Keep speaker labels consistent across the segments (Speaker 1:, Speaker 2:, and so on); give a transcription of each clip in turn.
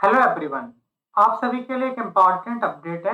Speaker 1: Hello everyone. आप सभी के लिए एक इम्पॉर्टेंट अपडेट है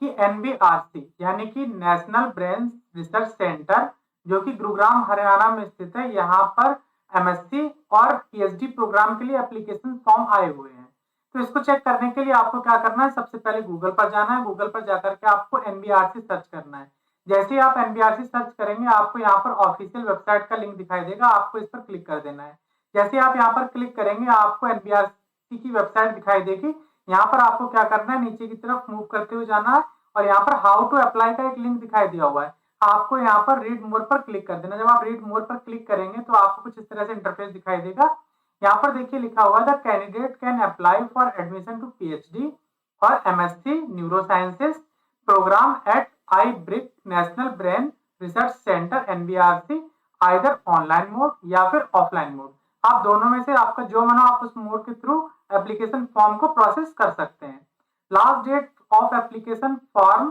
Speaker 1: कि एनबीआरसी यानी कि नेशनल ब्रेन रिसर्च सेंटर जो कि गुरुग्राम हरियाणा में स्थित है, यहाँ पर एमएससी और पीएचडी प्रोग्राम के लिए एप्लीकेशन फॉर्म आए हुए हैं। तो इसको चेक करने के लिए आपको क्या करना है, सबसे पहले गूगल पर जाना है। गूगल पर जाकर के आपको एनबीआरसी सर्च करना है। जैसे ही आप एनबीआरसी सर्च करेंगे आपको यहाँ पर ऑफिशियल वेबसाइट का लिंक दिखाई देगा, आपको इस पर क्लिक कर देना है। जैसे आप यहाँ पर क्लिक करेंगे आपको एनबीआरसी की वेबसाइट दिखाई देगी। यहाँ पर आपको क्या करना है, नीचे की तरफ मूव करते हुए जाना है और यहाँ पर हाउ टू अप्लाई का एक लिंक दिखाई दिया हुआ है। आपको यहाँ पर रीड मोर पर क्लिक कर देना। जब आप रीड मोर पर क्लिक करेंगे तो आपको कुछ इस तरह से इंटरफेस दिखाई देगा। यहाँ पर देखिए लिखा हुआ है the candidate can apply for admission to PhD और MSc neurosciences programme at I BRIC national brain research centre NBRC either online mode या फिर ऑफलाइन मोड। आप दोनों में से आपका जो मन हो आप उस मोड के थ्रू एप्लीकेशन फॉर्म को प्रोसेस कर सकते हैं। Last date of application form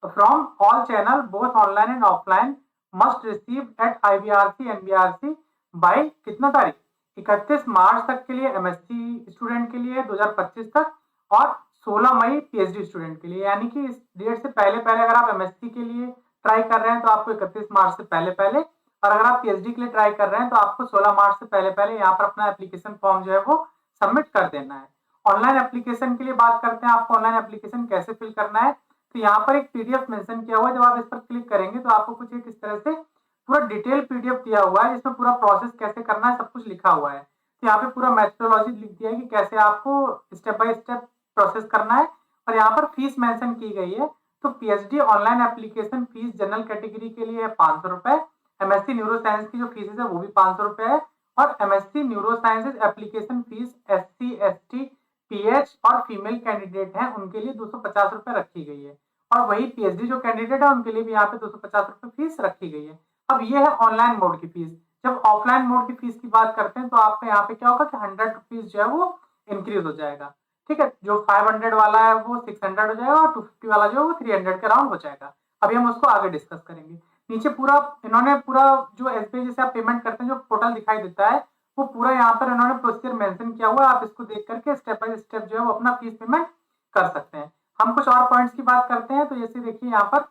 Speaker 1: from all channel both online and offline must receive at IBRC NBRC by कितना तारीख, 31 मार्च तक के लिए एमएससी स्टूडेंट के लिए 2025 तक, और 16 मई पीएचडी स्टूडेंट के लिए। यानी कि इस डेट से पहले पहले अगर आप एमएससी के लिए ट्राई कर रहे हैं तो आपको 31 मार्च से पहले पहले, और अगर आप पीएचडी के लिए ट्राई कर रहे हैं तो आपको 16 मार्च से पहले पहले यहाँ पर अपना एप्लीकेशन फॉर्म जो है वो सबमिट कर देना है। ऑनलाइन एप्लीकेशन के लिए बात करते हैं, आपको ऑनलाइन एप्लीकेशन कैसे फिल करना है। तो यहाँ पर एक पीडीएफ मेंशन किया हुआ है। जब आप इस पर क्लिक करेंगे तो आपको कुछ एक इस तरह से पूरा डिटेल पीडीएफ दिया हुआ है जिसमें पूरा प्रोसेस कैसे करना है सब कुछ लिखा हुआ है। तो यहाँ पे पूरा मेथोडोलॉजी लिख दिया है कि कैसे आपको स्टेप बाय स्टेप प्रोसेस करना है, और यहाँ पर फीस मेंशन की गई है। तो PhD online application fees general category के लिए है 500 रुपए, एमएससी न्यूरो साइंस की जो फीस है वो भी 500 रुपए है, और MSc neuro sciences application fees SC ST pH और फीमेल कैंडिडेट हैं उनके लिए 250 रुपए रखी गई है, और वही पीएचडी जो कैंडिडेट है उनके लिए भी यहाँ पे 250 रुपए फीस रखी गई है। अब ये है ऑनलाइन मोड की फीस। जब ऑफलाइन मोड की फीस की बात करते हैं तो आपका यहाँ पे क्या होगा कि 100 रुपीज जो है वो इंक्रीज हो जाएगा। ठीक है, जो 500 वाला है वो 600 हो जाएगा और 250 वाला जो है वो 300 के अराउंड हो जाएगा। अभी हम उसको आगे डिस्कस करेंगे। नीचे पूरा इन्होंने पूरा जो एसबीआई जैसे आप पेमेंट करते हैं जो पोर्टल दिखाई देता है वो पूरा यहाँ पर इन्होंने प्रोसीजर मेंशन किया हुआ है। आप इसको देख करके स्टेप बाय स्टेप जो है वो अपना फीस पेमेंट कर सकते हैं। हम कुछ और पॉइंट्स की बात करते हैं। तो जैसे देखिए यहाँ पर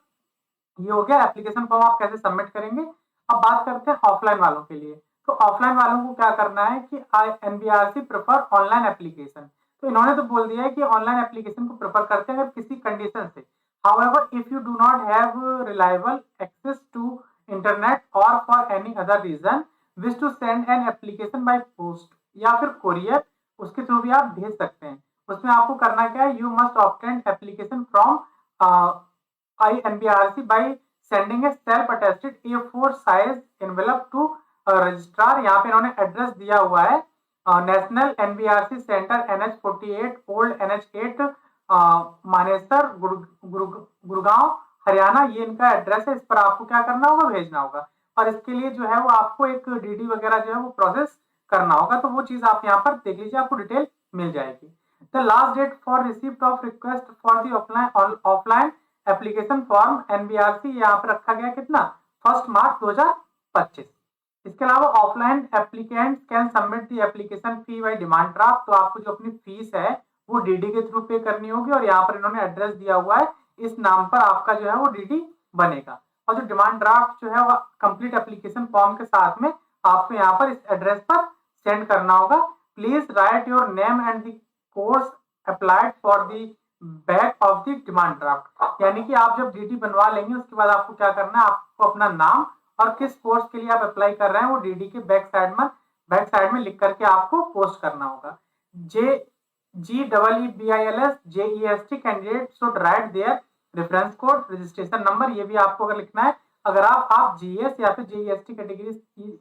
Speaker 1: ये हो गया एप्लीकेशन फॉर्म आप कैसे सबमिट करेंगे। अब बात करते हैं ऑफलाइन वालों के लिए। तो ऑफलाइन वालों को क्या करना है कि एनबीआरसी प्रेफर ऑनलाइन एप्लीकेशन। तो इन्होंने तो बोल दिया है कि ऑनलाइन एप्लीकेशन को प्रेफर करते हैं अगर किसी कंडीशन से। However, if you do not have reliable access to internet or for any other reason wish to send an application by post या फिर courier, उसके थ्रू भी आप भेज सकते हैं। उसमें आपको करना क्या है, you must obtain application from INBRC by sending a self-attested A4 size envelope to registrar। यहाँ पे इन्होंने एड्रेस दिया हुआ है national NBRC centre NH48 old NH8 Manesar Gurgaon Haryana. ये इनका एड्रेस है। इस पर आपको क्या करना होगा, भेजना होगा, और इसके लिए जो है वो आपको एक डीडी वगैरह जो है वो प्रोसेस करना होगा। तो वो चीज आप यहाँ पर देख लीजिए, आपको डिटेल मिल जाएगी। The last date for receipt of request for the offline application form NBRC यहाँ पर रखा गया कितना, 1 मार्च 2025। इसके अलावा offline applicant can submit the application fee by demand draft. तो आपको जो अपनी फीस है वो डीडी के थ्रू पे करनी होगी, और यहाँ पर इन्होंने एड्रेस दिया हुआ है, इस नाम पर आपका जो है वो डीडी बनेगा। और जो डिमांड ड्राफ्ट जो है वो कंप्लीट एप्लीकेशन फॉर्म के साथ में आपको यहाँ पर इस एड्रेस पर सेंड करना होगा। Please right your name and the course applied for the back of the demand draft. यानी कि आप जब डीडी बनवा लेंगे उसके बाद आपको क्या करना है, आपको अपना नाम और किस कोर्स के लिए आप अप्लाई कर रहे हैं वो डीडी के बैक साइड में लिख करके आपको पोस्ट करना होगा। जे GEEBILS JEST candidate should write their reference code registration number. ये भी आपको अगर लिखना है, अगर आप जीएस या फिर जेईएसटी कैटेगरी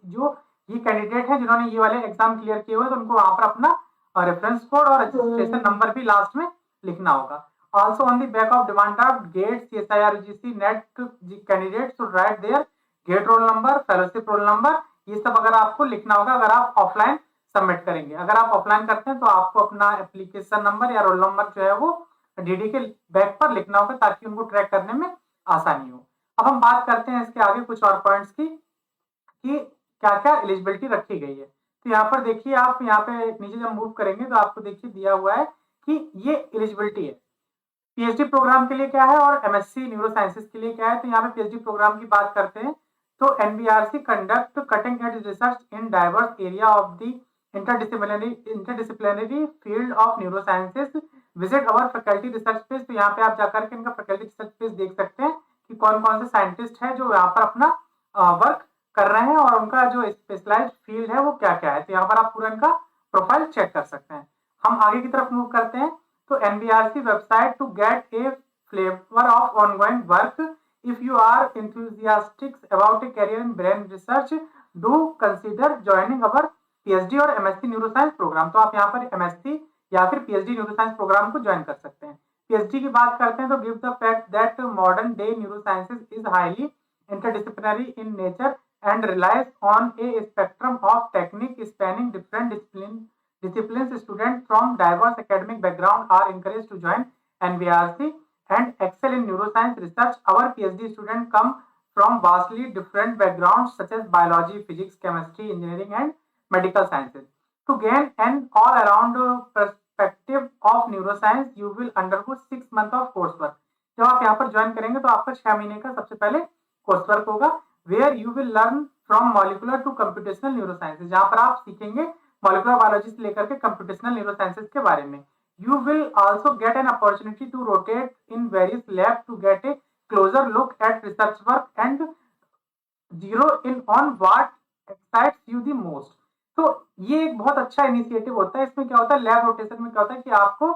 Speaker 1: जो ये कैंडिडेट है जिन्होंने ये वाले एग्जाम क्लियर किए हुए तो उनको वहां पर अपना रेफरेंस कोड और रजिस्ट्रेशन नंबर भी लास्ट में लिखना होगा। Also on the back of demand draft GATE CSIR NET candidate should write their GATE roll number fellowship roll number. ये सब अगर आपको लिखना होगा अगर आप ऑफलाइन सबमिट करेंगे। अगर आप ऑफलाइन करते हैं तो आपको अपना एप्लीकेशन नंबर या रोल नंबर जो है वो डीडी के बैक पर लिखना होगा ताकि उनको ट्रैक करने में आसानी हो। अब हम बात करते हैं इसके आगे कुछ और पॉइंट्स की कि क्या क्या एलिजिबिलिटी रखी गई है। तो यहाँ पर देखिए, आप यहाँ पे नीचे जब मूव करेंगे तो आपको देखिए दिया हुआ है कि ये एलिजिबिलिटी है। पीएचडी प्रोग्राम के लिए क्या है और एमएससी न्यूरो साइंसेज के लिए क्या है। तो यहाँ पे पीएचडी प्रोग्राम की बात करते हैं तो NBRC conduct cutting edge research in diverse area of the interdisciplinary field of neurosciences. Visit our faculty research page. तो यहाँ पे आप जाकर के इनका फैकल्टी रिसर्च पेज देख सकते हैं कि कौन कौन से साइंटिस्ट हैं जो यहाँ पर अपना वर्क कर रहे हैं और उनका जो स्पेशलाइज्ड फील्ड है वो क्या क्या है। तो यहाँ पर आप पूरा इनका प्रोफाइल चेक कर सकते हैं। हम आगे की तरफ मूव करते हैं तो NBRC website to get a flavour of ongoing work. If you are enthusiastic about a career in brain research, do consider joining our PhD और एमएससी न्यूरोसाइंस प्रोग्राम। तो आप यहाँ पर एमएससी या फिर पीएचडी न्यूरोसाइंस प्रोग्राम को join कर सकते हैं। पीएचडी की बात करते हैं तो give the fact that modern day neurosciences is highly interdisciplinary in nature and relies on a spectrum of technique spanning different disciplines. Students from diverse academic background are encouraged to join NBRC and excel in neuroscience research. Our PhD students come from vastly different backgrounds such as biology, physics, chemistry, engineering, and medical sciences. To gain an all-around perspective of neuroscience, you will undergo 6 months of coursework. जब आप यहाँ पर join करेंगे तो आपका 6 महीने का सबसे पहले कोर्सवर्क होगा where you will learn from molecular to computational neurosciences। जहां पर आप सीखेंगे molecular biology से लेकर के computational neurosciences के बारे में। You will also get an opportunity to rotate in various labs to get a closer look at research work and zero in on what excites you the most। तो ये एक बहुत अच्छा इनिशिएटिव होता है। इसमें क्या होता है, लैब रोटेशन में क्या होता है कि आपको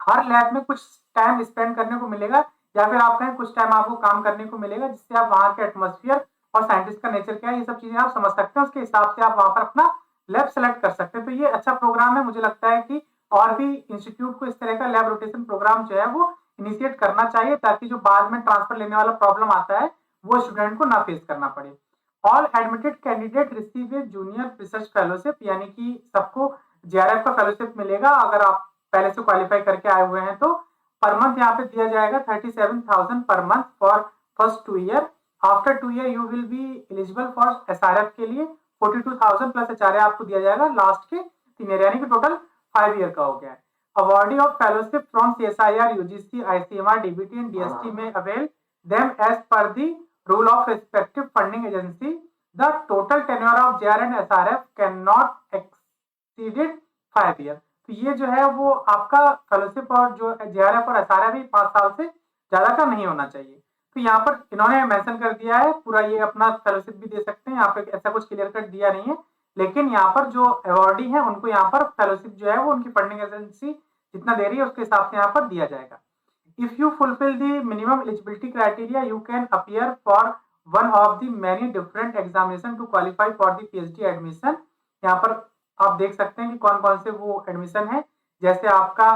Speaker 1: हर लैब में कुछ टाइम स्पेंड करने को मिलेगा या फिर आप कहें कुछ टाइम आपको काम करने को मिलेगा जिससे आप वहां के एटमॉस्फेयर और साइंटिस्ट का नेचर क्या है ये सब चीजें आप समझ सकते हैं। उसके हिसाब से आप वहां पर अपना लैब सेलेक्ट कर सकते हैं। तो ये अच्छा प्रोग्राम है। मुझे लगता है कि और भी इंस्टीट्यूट को इस तरह का लैब रोटेशन प्रोग्राम जो है वो इनिशिएट करना चाहिए ताकि जो बाद में ट्रांसफर लेने वाला प्रॉब्लम आता है वो स्टूडेंट को ना फेस करना पड़े। ऑल एडमिटेड कैंडिडेट रिसीव ए जूनियर रिसर्च फेलोशिप, यानी कि सबको जेआरएफ का फेलोशिप मिलेगा अगर आप पहले से क्वालिफाई करके आए हुए हैं। तो पर मंथ यहाँ पे दिया जाएगा 37,000 per month for first 2 year. After 2 year you will be eligible for SRF के लिए 42,000 प्लस एचआरए आपको दिया जाएगा लास्ट के 3 ईयर, यानी कि टोटल 5 ईयर का हो गया है। Awardee of fellowship from CSIR, UGC, ICMR, DBT and DST may avail them as per the rule of respective funding agency. The total tenure of JR and SRF can not exceeded 5 year. तो ये जो है वो आपका fellowship और जो JRF और SRF भी 5 साल से ज्यादा का नहीं होना चाहिए। तो यहाँ पर इन्होंने मेंशन कर दिया है पूरा, ये अपना फेलोशिप भी दे सकते हैं। यहाँ पे ऐसा कुछ क्लियर कट दिया नहीं है, लेकिन यहाँ पर जो अवॉर्डी है उनको यहाँ पर फेलोशिप जो है वो उनकी फंडिंग एजेंसी जितना दे रही है उसके हिसाब से यहाँ पर दिया जाएगा। If you fulfil the minimum eligibility criteria you can appear for one of the many different examination to qualify for the PhD admission. यहाँ पर आप देख सकते हैं कि कौन कौन से वो एडमिशन है, जैसे आपका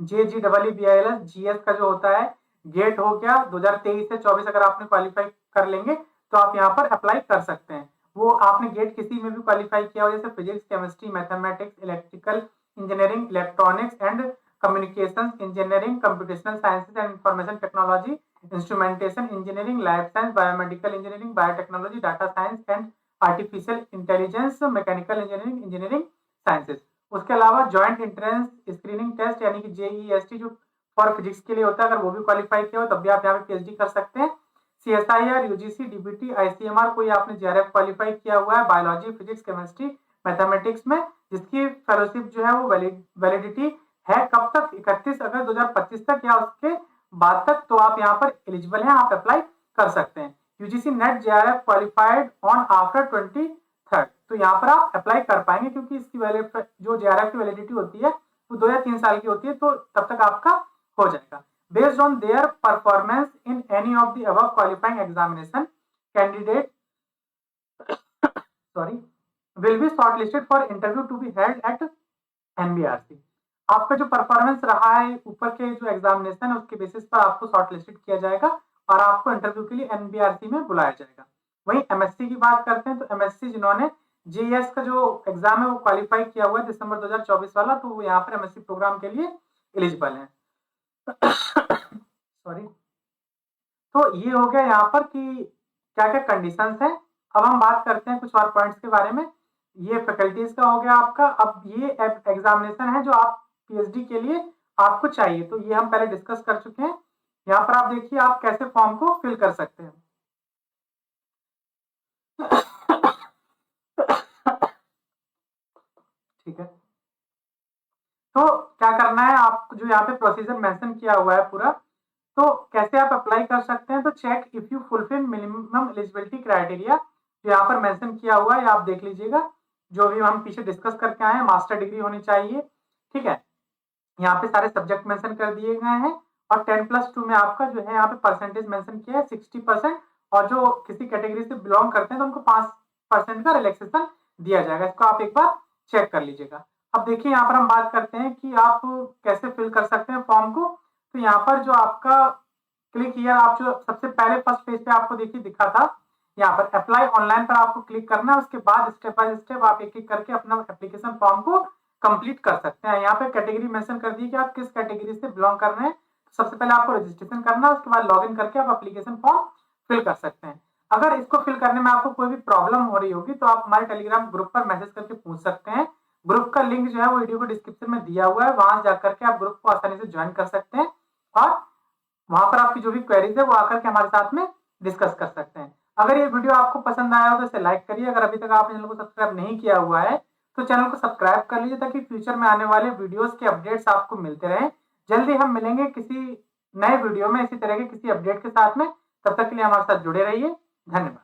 Speaker 1: JEEBILS जीएस का जो होता है, गेट हो गया 2023 से 24 अगर आपने क्वालिफाई कर लेंगे तो आप यहाँ पर अप्लाई कर सकते हैं। वो आपने गेट किसी में भी क्वालिफाई किया हो जैसे physics, chemistry, mathematics, electrical engineering, electronics and communication engineering, computational sciences and information technology, instrumentation engineering, life science, biomedical engineering, biotechnology, data science and artificial intelligence, mechanical engineering, engineering sciences. उसके अलावा joint entrance screening test यानी कि JEST जो for physics के लिए होता है, अगर वो भी क्वालिफाई किया हो तब भी आप यहाँ पे पीएचडी कर सकते हैं। सीएसआईआर, यूजीसी, डीबीटी, आईसीएमआर कोई आपने जेआरएफ क्वालिफाई किया हुआ है बायोलॉजी, फिजिक्स, केमिस्ट्री, मैथमेटिक्स में, जिसकी फेलोशिप जो है वो वैलिडिटी है कब तक, 31 अगस्त 2025 तक या उसके बाद तक, तो आप यहाँ पर एलिजिबल हैं, आप अप्लाई कर सकते हैं। UGC net JRF qualified on after 23rd, तो यहाँ पर आप अप्लाई कर पाएंगे क्योंकि इसकी जो जेआरएफ की वैलिडिटी होती है वो 2 या 3 साल की होती है, तो तब तक आपका हो जाएगा। Based on their performance in any of the above qualifying examination candidate will be shortlisted for interview to be held at NBRC. आपका जो परफॉर्मेंस रहा है ऊपर के जो एग्जामिनेशन है उसके बेसिस पर आपको शॉर्टलिस्टेड किया जाएगा और आपको इंटरव्यू के लिए एनबीआरसी में बुलाया जाएगा। वहीं एमएससी की बात करते हैं तो एमएससी जिन्होंने जेईएस का जो एग्जाम है वो क्वालिफाई किया हुआ है दिसंबर 2024 वाला, तो वो यहाँ पर एमएससी प्रोग्राम के लिए एलिजिबल है। सॉरी, तो ये हो गया यहाँ पर कि क्या क्या कंडीशंस हैं। अब हम बात करते हैं कुछ और पॉइंट्स के बारे में। ये फैकल्टीज का हो गया आपका। अब ये एग्जामिनेशन है जो आप पीएचडी के लिए आपको चाहिए। तो ये हम पहले डिस्कस कर चुके हैं। यहाँ पर आप देखिए आप कैसे फॉर्म को फिल कर सकते हैं। ठीक है, तो क्या करना है, आप जो यहाँ पे प्रोसीजर मेंशन किया हुआ है पूरा, तो कैसे आप अप्लाई कर सकते हैं। तो check if you fulfil minimum eligibility criteria, जो यहाँ पर मेंशन किया हुआ है आप देख लीजिएगा। जो भी हम पीछे डिस्कस करके आए हैं, मास्टर डिग्री होनी चाहिए। ठीक है, यहाँ पे सारे सब्जेक्ट मेंशन कर दिए गए हैं और 10+2 में आपका जो है यहाँ पे परसेंटेज मेंशन किया है 60%, और जो किसी कैटेगरी से बिलोंग करते हैं तो उनको 5% का रिलैक्सेशन दिया जाएगा। इसको आप एक बार चेक कर लीजिएगा। अब देखिए यहाँ पर हम बात करते हैं कि आप कैसे फिल कर सकते हैं फॉर्म को। तो यहाँ पर जो आपका क्लिक हियर, आप जो सबसे पहले फर्स्ट पेज पे आपको देखिए दिखा था, यहाँ पर अप्लाई ऑनलाइन पर आपको क्लिक करना है। उसके बाद स्टेप बाय स्टेप आप एक एक करके अपना एप्लीकेशन फॉर्म को कंप्लीट कर सकते हैं। यहाँ पे कैटेगरी मेंशन कर दी कि आप किस कैटेगरी से बिलोंग कर रहे हैं। सबसे पहले आपको रजिस्ट्रेशन करना है, उसके बाद लॉगिन करके आप एप्लीकेशन फॉर्म फिल कर सकते हैं। अगर इसको फिल करने में आपको कोई भी प्रॉब्लम हो रही होगी तो आप हमारे टेलीग्राम ग्रुप पर मैसेज करके पूछ सकते हैं। ग्रुप का लिंक जो है वो वीडियो को डिस्क्रिप्शन में दिया हुआ है, वहां जाकर के आप ग्रुप को आसानी से ज्वाइन कर सकते हैं और वहां पर आपकी जो भी क्वेरीज है वो आकर के हमारे साथ में डिस्कस कर सकते हैं। अगर ये वीडियो आपको पसंद आया हो तो इसे लाइक करिए। अगर अभी तक आपने चैनल को सब्सक्राइब नहीं किया हुआ है तो चैनल को सब्सक्राइब कर लीजिए, ताकि फ्यूचर में आने वाले वीडियोस के अपडेट्स आपको मिलते रहें। जल्दी हम मिलेंगे किसी नए वीडियो में इसी तरह के किसी अपडेट के साथ में। तब तक के लिए हमारे साथ जुड़े रहिए। धन्यवाद।